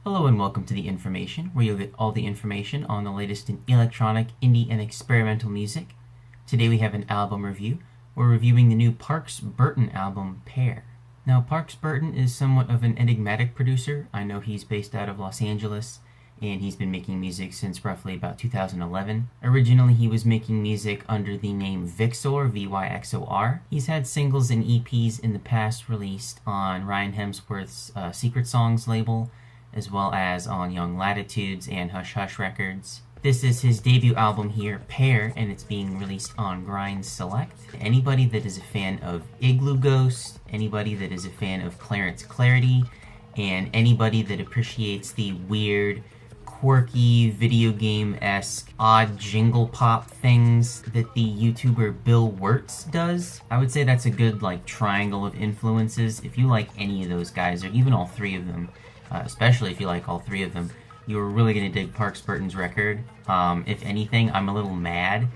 Hello and welcome to The Information, where you'll get all the information on the latest in electronic, indie, and experimental music. Today we have an album review. We're reviewing the new Burton album, Pare. Now, Burton is somewhat of an enigmatic producer. I know he's based out of Los Angeles, and he's been making music since roughly about 2011. Originally, he was making music under the name Vixor, Vyxor. He's had singles and EPs in the past released on Ryan Hemsworth's Secret Songs label, as well as on Young Latitudes and Hush Hush Records. This is his debut album here, Pare, and it's being released on Grind Select. Anybody that is a fan of Igloo Ghost, anybody that is a fan of Clarence Clarity, and anybody that appreciates the weird, quirky, video game-esque, odd jingle pop things that the YouTuber Bill Wirtz does, I would say that's a good triangle of influences. If you like any of those guys, or even all three of them, especially if you like all three of them, you're really going to dig Burton's record. If anything, I'm a little mad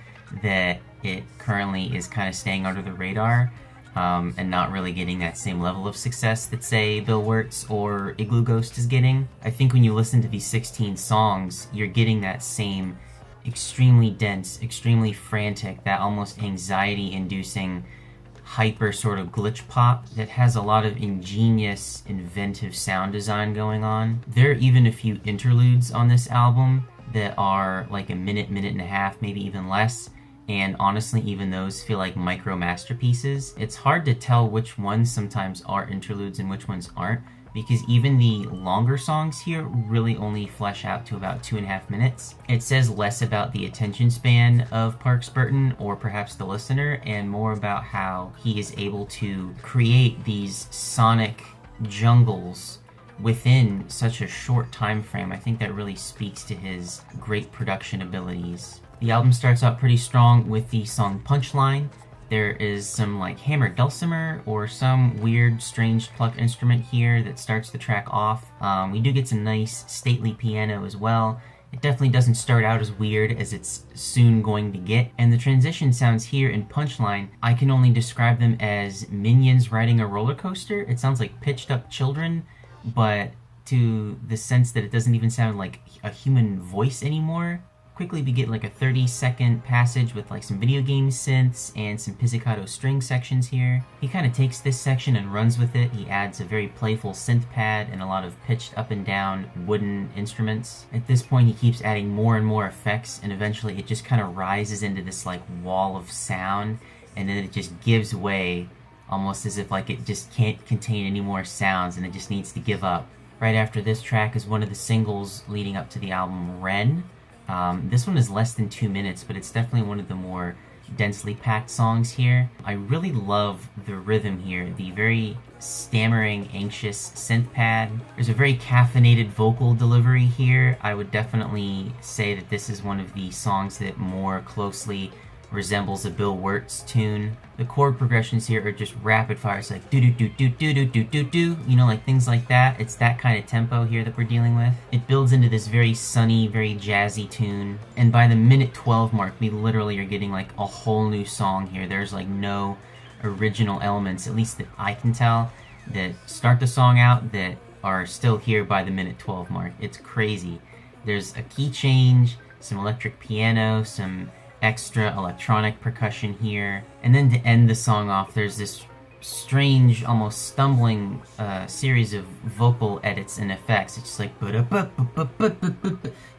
that it currently is kind of staying under the radar and not really getting that same level of success that, say, Bill Wirtz or Igloo Ghost is getting. I think when you listen to these 16 songs, you're getting that same extremely dense, extremely frantic, that almost anxiety-inducing hyper sort of glitch pop that has a lot of ingenious, inventive sound design going on. There are even a few interludes on this album that are like a minute and a half, maybe even less, and honestly even those feel like micro masterpieces. It's hard to tell which ones sometimes are interludes and which ones aren't, because even the longer songs here really only flesh out to about 2.5 minutes. It says less about the attention span of Burton, or perhaps the listener, and more about how he is able to create these sonic jungles within such a short time frame. I think that really speaks to his great production abilities. The album starts out pretty strong with the song Punchline. There is some hammered dulcimer or some weird, strange plucked instrument here that starts the track off. We do get some nice, stately piano as well. It definitely doesn't start out as weird as it's soon going to get. And the transition sounds here in Punchline, I can only describe them as minions riding a roller coaster. It sounds like pitched up children, but to the sense that it doesn't even sound like a human voice anymore. Quickly we get a 30-second passage with some video game synths and some pizzicato string sections here. He kind of takes this section and runs with it. He adds a very playful synth pad and a lot of pitched up and down wooden instruments. At this point he keeps adding more and more effects, and eventually it just kind of rises into this wall of sound, and then it just gives way, almost as if it just can't contain any more sounds and it just needs to give up. Right after this track is one of the singles leading up to the album, Ren. This one is less than 2 minutes, but it's definitely one of the more densely packed songs here. I really love the rhythm here, the very stammering, anxious synth pad. There's a very caffeinated vocal delivery here. I would definitely say that this is one of the songs that more closely resembles a Bill Wirtz tune. The chord progressions here are just rapid fire. It's do do do do do do do do do, things like that. It's that kind of tempo here that we're dealing with. It builds into this very sunny, very jazzy tune, and by the minute 12 mark we literally are getting a whole new song here. There's no original elements, at least that I can tell, that start the song out that are still here by the minute 12 mark. It's crazy. There's a key change, some electric piano, some extra electronic percussion here, and then to end the song off there's this strange, almost stumbling series of vocal edits and effects. It's just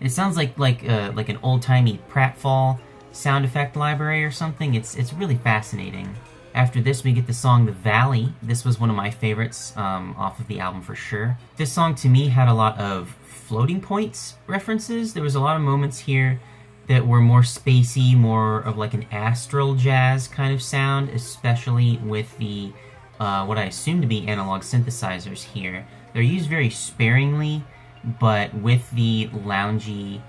it sounds like an old-timey pratfall sound effect library or something. It's really fascinating. After this we get the song The Valley. This was one of my favorites off of the album for sure. This song to me had a lot of floating points references. There was a lot of moments here that were more spacey, more of an astral jazz kind of sound, especially with the what I assume to be analog synthesizers here. They're used very sparingly, but with the loungy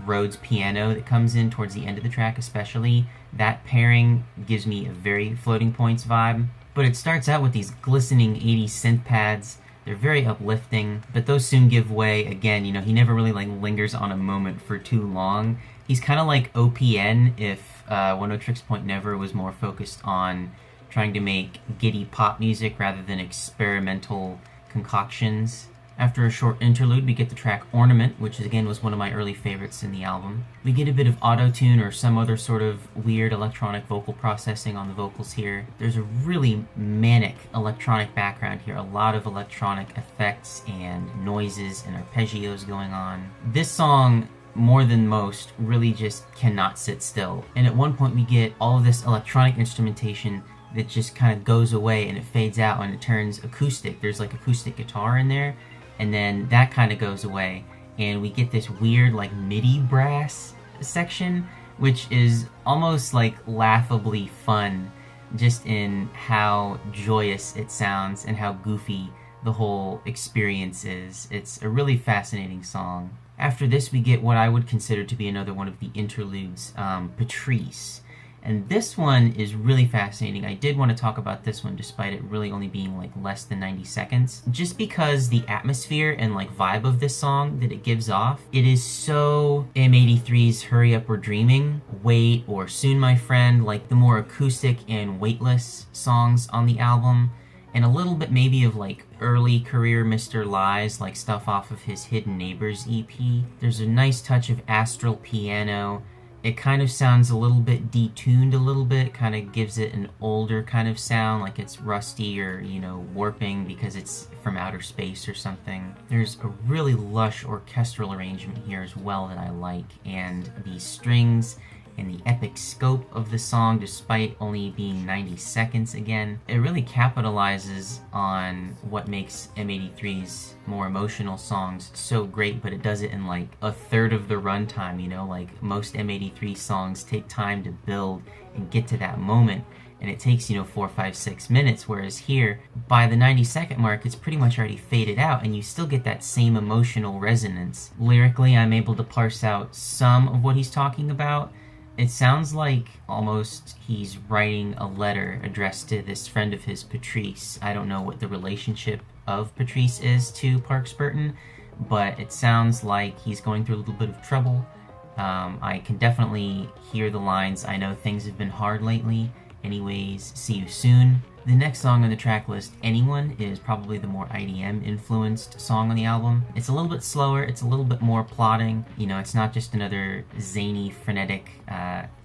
Rhodes piano that comes in towards the end of the track especially, that pairing gives me a very floating points vibe. But it starts out with these glistening 80s synth pads. They're very uplifting, but those soon give way. Again, he never really lingers on a moment for too long. He's kind of like OPN if One Tricks Point Never was more focused on trying to make giddy pop music rather than experimental concoctions. After a short interlude, we get the track Ornament, which again was one of my early favorites in the album. We get a bit of auto-tune or some other sort of weird electronic vocal processing on the vocals here. There's a really manic electronic background here, a lot of electronic effects and noises and arpeggios going on. This song, more than most, really just cannot sit still. And at one point we get all of this electronic instrumentation that just kind of goes away and it fades out and it turns acoustic. There's like acoustic guitar in there, and then that kind of goes away and we get this weird like MIDI brass section, which is almost like laughably fun just in how joyous it sounds and how goofy the whole experience is. It's a really fascinating song. After this we get what I would consider to be another one of the interludes, Patrice. And this one is really fascinating. I did want to talk about this one despite it really only being like less than 90 seconds. Just because the atmosphere and like vibe of this song that it gives off, it is so M83's Hurry Up We're Dreaming, Wait, or Soon My Friend, like the more acoustic and weightless songs on the album. And a little bit maybe of like early career Mr. Lies, like stuff off of his Hidden Neighbors EP. There's a nice touch of astral piano. It kind of sounds a little bit detuned a little bit, kind of gives it an older kind of sound, like it's rusty or, you know, warping because it's from outer space or something. There's a really lush orchestral arrangement here as well that I like, and the strings and the epic scope of the song, despite only being 90 seconds again, it really capitalizes on what makes M83's more emotional songs so great, but it does it in like a third of the runtime, you know, like most M83 songs take time to build and get to that moment, and it takes, you know, 4, 5, 6 minutes, whereas here, by the 90-second mark, it's pretty much already faded out, and you still get that same emotional resonance. Lyrically, I'm able to parse out some of what he's talking about. It sounds like almost he's writing a letter addressed to this friend of his, Patrice. I don't know what the relationship of Patrice is to Parks Burton, but it sounds like he's going through a little bit of trouble. I can definitely hear the lines, I know things have been hard lately. Anyways, see you soon. The next song on the track list, Anyone, is probably the more IDM-influenced song on the album. It's a little bit slower, it's a little bit more plodding. You know, it's not just another zany, frenetic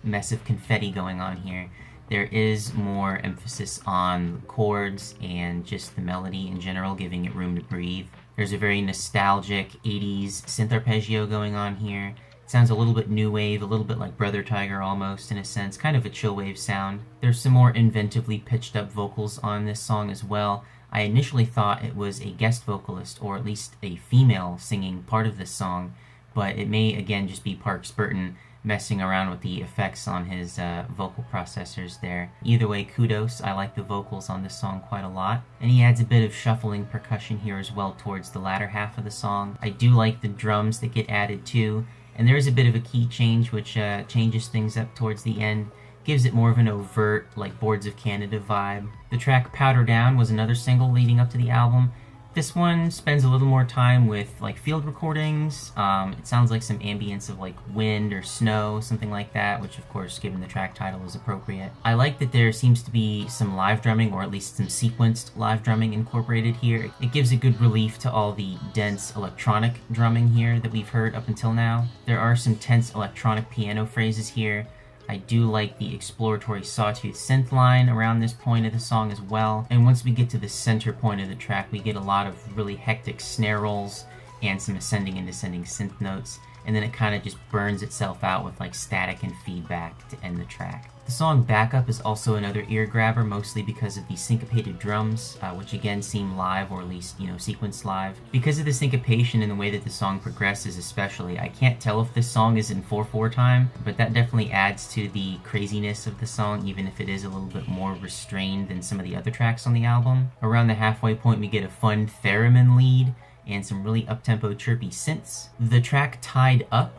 mess of confetti going on here. There is more emphasis on the chords and just the melody in general, giving it room to breathe. There's a very nostalgic 80s synth arpeggio going on here. It sounds a little bit new wave, a little bit like Brother Tiger almost, in a sense, kind of a chill wave sound. There's some more inventively pitched up vocals on this song as well. I initially thought it was a guest vocalist, or at least a female singing part of this song, but it may again just be Parks Burton messing around with the effects on his vocal processors there. Either way, kudos. I like the vocals on this song quite a lot. And he adds a bit of shuffling percussion here as well towards the latter half of the song. I do like the drums that get added too. And there is a bit of a key change which changes things up towards the end, gives it more of an overt, like Boards of Canada vibe. The track Powder Down was another single leading up to the album. This one spends a little more time with like field recordings. It sounds like some ambience of like wind or snow, something like that, which of course, given the track title, is appropriate. I like that there seems to be some live drumming, or at least some sequenced live drumming incorporated here. It gives a good relief to all the dense electronic drumming here that we've heard up until now. There are some tense electronic piano phrases here. I do like the exploratory sawtooth synth line around this point of the song as well. And once we get to the center point of the track, we get a lot of really hectic snare rolls and some ascending and descending synth notes. And then it kind of just burns itself out with like static and feedback to end the track. The song Backup is also another ear grabber, mostly because of the syncopated drums, which again seem live, or at least, you know, sequenced live. Because of the syncopation and the way that the song progresses especially, I can't tell if this song is in 4/4 time, but that definitely adds to the craziness of the song, even if it is a little bit more restrained than some of the other tracks on the album. Around the halfway point we get a fun theremin lead and some really up-tempo chirpy synths. The track Tied Up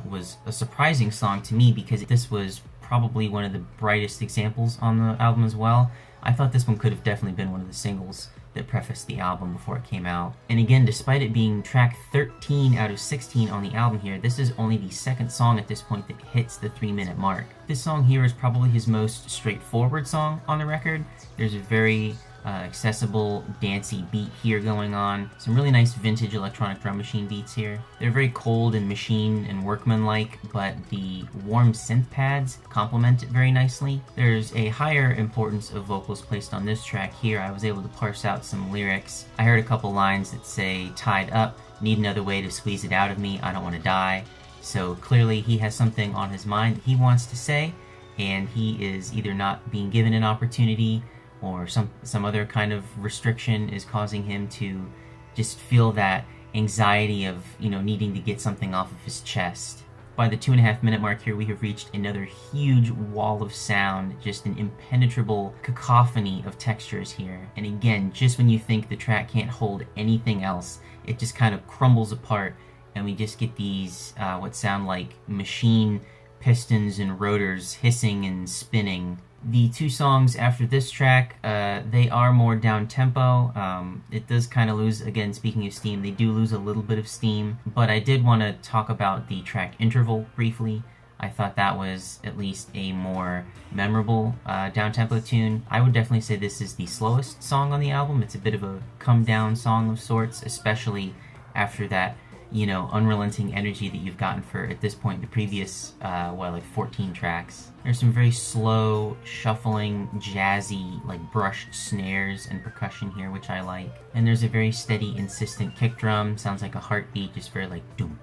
was a surprising song to me because this was probably one of the brightest examples on the album as well. I thought this one could have definitely been one of the singles that prefaced the album before it came out. And again, despite it being track 13 out of 16 on the album here, this is only the second song at this point that hits the 3-minute mark. This song here is probably his most straightforward song on the record. There's a very accessible, dancey beat here going on. Some really nice vintage electronic drum machine beats here. They're very cold and machine and workmanlike, but the warm synth pads complement it very nicely. There's a higher importance of vocals placed on this track here. I was able to parse out some lyrics. I heard a couple lines that say, "Tied up, need another way to squeeze it out of me, I don't want to die." So clearly he has something on his mind that he wants to say, and he is either not being given an opportunity or some other kind of restriction is causing him to just feel that anxiety of, needing to get something off of his chest. By the 2.5-minute mark here, we have reached another huge wall of sound, just an impenetrable cacophony of textures here. And again, just when you think the track can't hold anything else, it just kind of crumbles apart, and we just get these, what sound like machine pistons and rotors hissing and spinning. The two songs after this track, they are more down-tempo. It does kind of lose, again, speaking of steam, they do lose a little bit of steam, but I did want to talk about the track Interval briefly. I thought that was at least a more memorable down-tempo tune. I would definitely say this is the slowest song on the album. It's a bit of a come-down song of sorts, especially after that unrelenting energy that you've gotten for, at this point, the previous, 14 tracks. There's some very slow, shuffling, jazzy, brushed snares and percussion here, which I like. And there's a very steady, insistent kick drum. Sounds like a heartbeat, just very doom,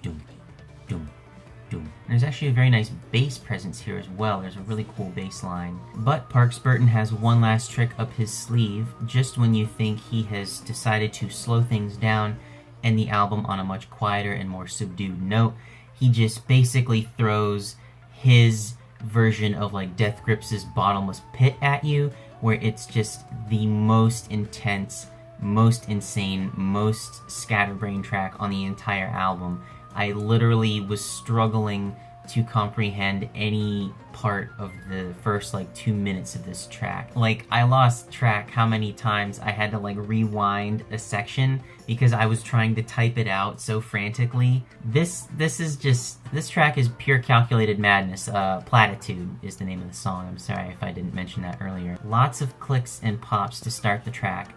doom, doom, doom. There's actually a very nice bass presence here as well. There's a really cool bass line. But Parks Burton has one last trick up his sleeve, just when you think he has decided to slow things down and the album on a much quieter and more subdued note. He just basically throws his version of Death Grips' Bottomless Pit at you, where it's just the most intense, most insane, most scatterbrain track on the entire album. I literally was struggling to comprehend any part of the first 2 minutes of this track. I lost track how many times I had to rewind a section because I was trying to type it out so frantically. This track is pure calculated madness. Platitude is the name of the song. I'm sorry if I didn't mention that earlier. Lots of clicks and pops to start the track.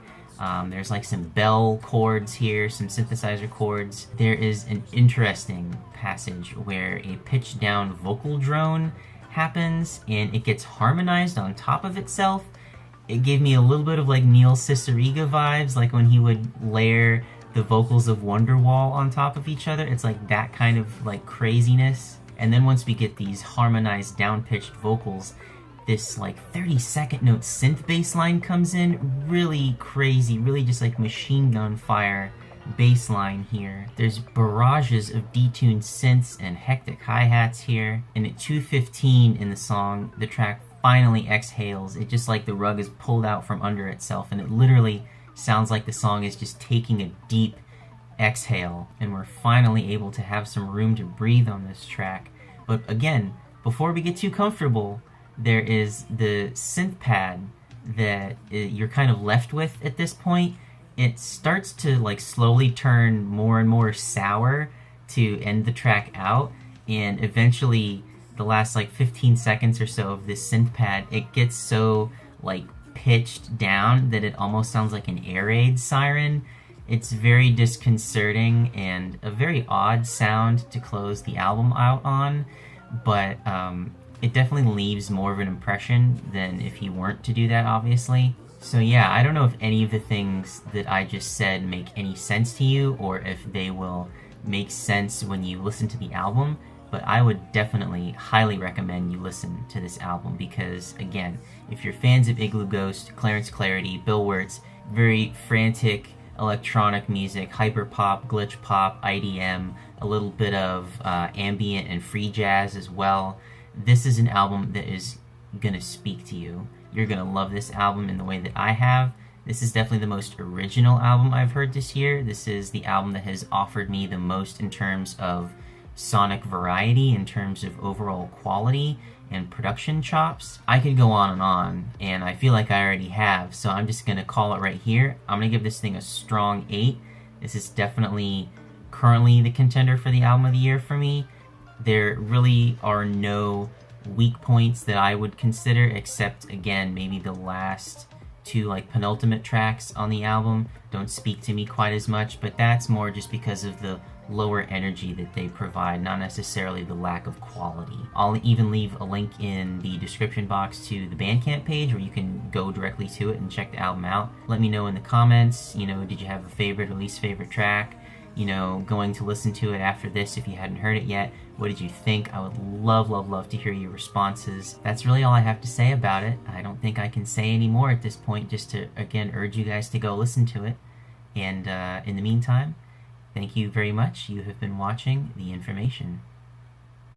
There's some bell chords here, some synthesizer chords. There is an interesting passage where a pitched down vocal drone happens and it gets harmonized on top of itself. It gave me a little bit of Neil Cicierega vibes, when he would layer the vocals of Wonderwall on top of each other. It's that kind of craziness. And then once we get these harmonized down-pitched vocals, this 30-second note synth bass line comes in, really crazy, really just machine gun fire bass line here. There's barrages of detuned synths and hectic hi-hats here, and at 2:15 in the song, the track finally exhales. It just the rug is pulled out from under itself, and it literally sounds like the song is just taking a deep exhale, and we're finally able to have some room to breathe on this track. But again, before we get too comfortable, there is the synth pad that you're kind of left with at this point. It starts to slowly turn more and more sour to end the track out, and eventually the last 15 seconds or so of this synth pad, it gets so pitched down that it almost sounds like an air raid siren. It's very disconcerting and a very odd sound to close the album out on, but it definitely leaves more of an impression than if you weren't to do that, obviously. So yeah, I don't know if any of the things that I just said make any sense to you, or if they will make sense when you listen to the album, but I would definitely highly recommend you listen to this album because, again, if you're fans of Igloo Ghost, Clarence Clarity, Bill Wirtz, very frantic electronic music, hyperpop, glitch pop, IDM, a little bit of ambient and free jazz as well, this is an album that is gonna speak to you. You're gonna love this album in the way that I have. This is definitely the most original album I've heard this year. This is the album that has offered me the most in terms of sonic variety, in terms of overall quality and production chops. I could go on, and I feel like I already have, so I'm just gonna call it right here. I'm gonna give this thing a strong 8. This is definitely currently the contender for the album of the year for me. There really are no weak points that I would consider, except, again, maybe the last two like penultimate tracks on the album don't speak to me quite as much, but that's more just because of the lower energy that they provide, not necessarily the lack of quality. I'll even leave a link in the description box to the Bandcamp page where you can go directly to it and check the album out. Let me know in the comments, did you have a favorite or least favorite track? Going to listen to it after this if you hadn't heard it yet. What did you think? I would love to hear your responses. That's really all I have to say about it. I don't think I can say any more at this point, just to, again, urge you guys to go listen to it. And in the meantime, thank you very much. You have been watching The Information.